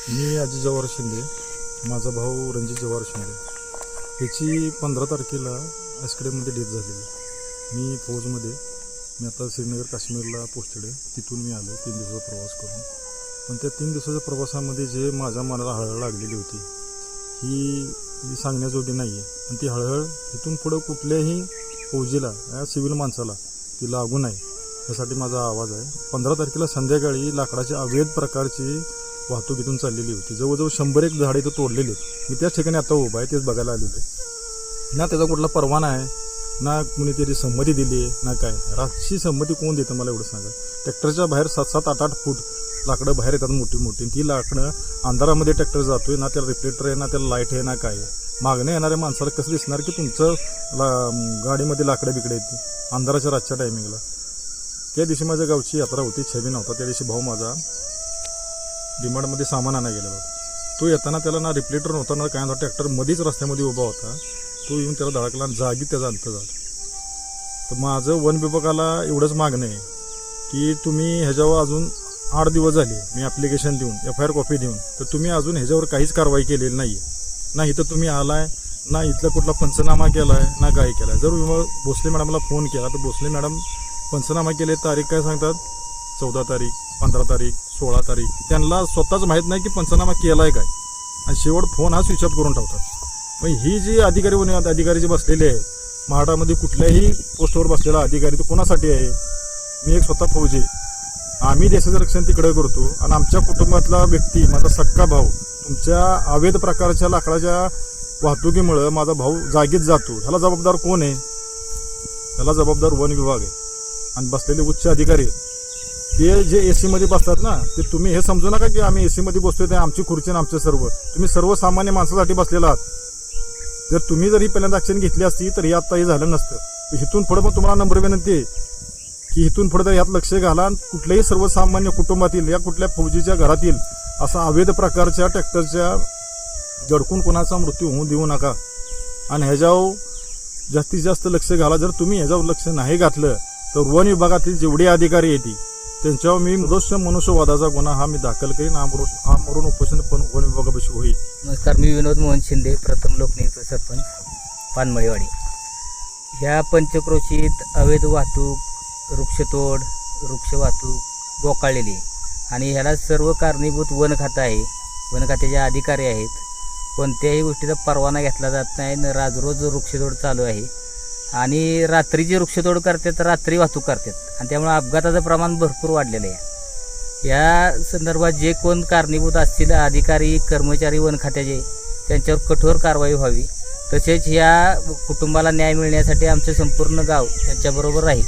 मी अजित जवाहर शिंदे, माझा भाऊ रणजित जवाहर शिंदे. याची 15 तारखेला आयस्क्रीममध्ये डेथ झालेली. मी फौजमध्ये आता श्रीनगर काश्मीरला पोस्टेड आहे. तिथून मी आलो 3 दिवसाचा प्रवास करून. पण त्या 3 दिवसाच्या प्रवासामध्ये जे माझ्या मनाला हळहळ लागलेली होती ही सांगण्याजोगी नाही आहे. आणि ती हळहळ इथून पुढं कुठल्याही फौजीला या सिव्हिल माणसाला ती लागू नये यासाठी माझा आवाज आहे. 15 तारखेला संध्याकाळी लाकडाच्या अवैध प्रकारची वाहतूक इथून चाललेली होती. जवळजवळ 100 झाडे इथं तोडलेली आहेत. मी त्याच ठिकाणी आता उभा आहे, तेच बघायला आलेलो आहे. ना त्याचा कुठला परवाना आहे, ना कुणीतरी संमती दिली आहे, ना काय. रातची संमती कोण देतं मला एवढं सांगा. ट्रॅक्टरच्या बाहेर 7-7, 8-8 फूट लाकडं बाहेर येतात मोठी मोठी. ती लाकडं अंधारामध्ये ट्रॅक्टर जातोय, ना त्याला रिफ्लेक्टर आहे, ना त्याला लाईट आहे, ना काय. मागणं येणाऱ्या माणसाला कसं दिसणार की तुमचं गाडीमध्ये लाकडं बिकडे येते अंधाराच्या रातच्या टायमिंगला. त्या दिवशी माझ्या गावची यात्रा होती, छबी नव्हता. त्या दिवशी भाऊ माझा डिमांडमध्ये सामान आणायला गेलेला होता. तो येताना त्याला ना रिफ्लेक्टर नव्हता ना काय नव्हता. ट्रॅक्टर मध्येच रस्त्यामध्ये उभा होता. तो येऊन त्याला धडकला आणि जागी त्याचा अंत झाला. तर माझं वन विभागाला एवढंच मागणं आहे की तुम्ही ह्याच्यावर अजून 8 दिवस झाले मी ॲप्लिकेशन देऊन FIR कॉपी देऊन, तर तुम्ही अजून ह्याच्यावर काहीच कारवाई केलेली नाही आहे. ना इथं तुम्ही आलाय, ना इथला कुठला पंचनामा केला आहे, ना काय केला आहे. जर भोसले मॅडमला फोन केला तर भोसले मॅडम पंचनामा केले तारीख काय सांगतात 14 तारीख, 15 तारीख, 16 तारीख. त्यांना स्वतःच माहीत नाही की पंचनामा केला आहे काय. आणि शेवट फोन हा स्विच ऑफ करून ठेवतात. मग ही जी अधिकारी जे बसलेले आहेत महाराष्ट्रामध्ये कुठल्याही पोस्टवर बसलेला अधिकारी तो कोणासाठी आहे. मी एक स्वतः फौजी, आम्ही देशाचं रक्षण तिकडे करतो आणि आमच्या कुटुंबातला व्यक्ती माझा सक्का भाऊ तुमच्या अवैध प्रकारच्या लाकडाच्या वाहतुकीमुळं माझा भाऊ जागीच जातो. ह्याला जबाबदार कोण आहे? ह्याला जबाबदार वन विभाग आहे आणि बसलेले उच्च अधिकारी आहेत. ते जे AC मध्ये बसतात ना, ते तुम्ही हे समजू नका की आम्ही AC मध्ये बसतोय ते आमची खुर्ची आणि आमचं सर्व. तुम्ही सर्वसामान्य माणसासाठी बसलेला आहात. जर तुम्ही जर ही पहिल्यांदा ॲक्शन घेतली असती तर हे आत्ता हे झालं नसतं. इथून पुढे मग तुम्हाला नम्र विनंती आहे की इथून पुढे तर यात लक्ष घाला आणि कुठल्याही सर्वसामान्य कुटुंबातील या कुठल्या फौजीच्या घरातील असा अवैध प्रकारच्या ट्रॅक्टरच्या जडकून कोणाचा मृत्यू होऊ देऊ नका. आणि ह्याच्यावर जास्तीत जास्त लक्ष घाला. जर तुम्ही ह्याच्यावर लक्ष नाही घातलं तर वन विभागातील जेवढे अधिकारी येतील त्यांच्यावर मी मनुष्यवधाचा गुन्हा हा मी दाखल करीन. हा मरून उपोषण पण वन विभागापाशी होईल. नमस्कार, मी विनोद मोहन शिंदे, प्रथम लोकनियुक्त सरपंच पानमळेवाडी. ह्या पंचक्रोशीत अवैध वाहतूक, वृक्षतोड, वृक्ष वाहतूक बोकाळलेली आहे आणि ह्याला सर्व कारणीभूत वन खातं आहे. वन खात्याचे अधिकारी आहेत. कोणत्याही गोष्टीचा परवाना घेतला जात नाही. राजरोज वृक्षतोड चालू आहे आणि रात्रीची वृक्षतोड करतात, रात्री वाहतूक करतात आणि त्यामुळे अपघाताचं प्रमाण भरपूर वाढलेलं आहे. या संदर्भात जे कोण कारणीभूत असतील अधिकारी, कर्मचारी वन खात्याचे त्यांच्यावर कठोर कारवाई व्हावी. तसेच या कुटुंबाला न्याय मिळण्यासाठी आमचे संपूर्ण गाव त्यांच्याबरोबर राहील.